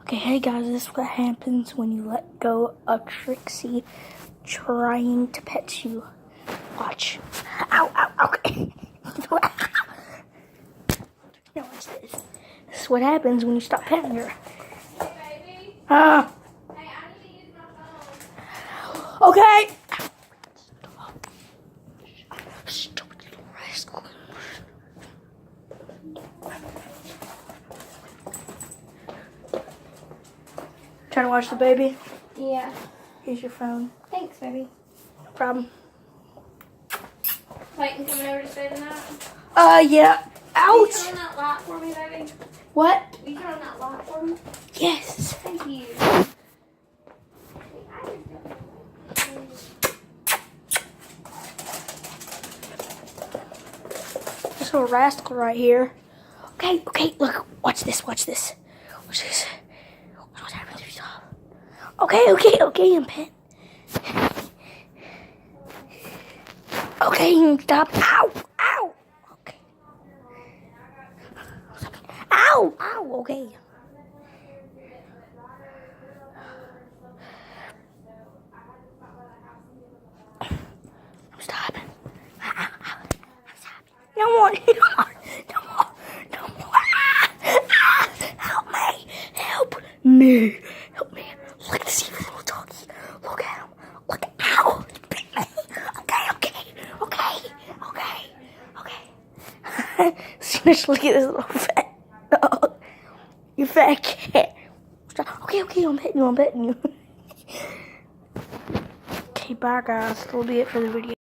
Okay, hey guys, this is what happens when you let go of Trixie trying to pet you. Watch. Ow, ow, okay. Now watch this. This is what happens when you stop petting her. Hey, baby. Ah. Hey, I need to use my phone. Okay. Stupid little rascal. Trying to watch the baby? Yeah. Here's your phone. Thanks, baby. No problem. Clayton coming over to stay the night? Yeah. Will you Ouch. turn on that light for me, baby? What? Will you turn on that light for me? Yes. Thank you. This little rascal right here. Okay, look, watch this. Watch this. What happens if you stop? Okay, I'm pet. Okay, stop. Ow. Okay. Ow, okay. I'm stopping. I'm stopping. No more. Help me. Look at this evil little doggy. Look at him. Look, ow. He bit me. Okay. Just look at this little fat dog. You fat cat. Okay, I'm petting you. Okay, bye guys. That'll be it for the video.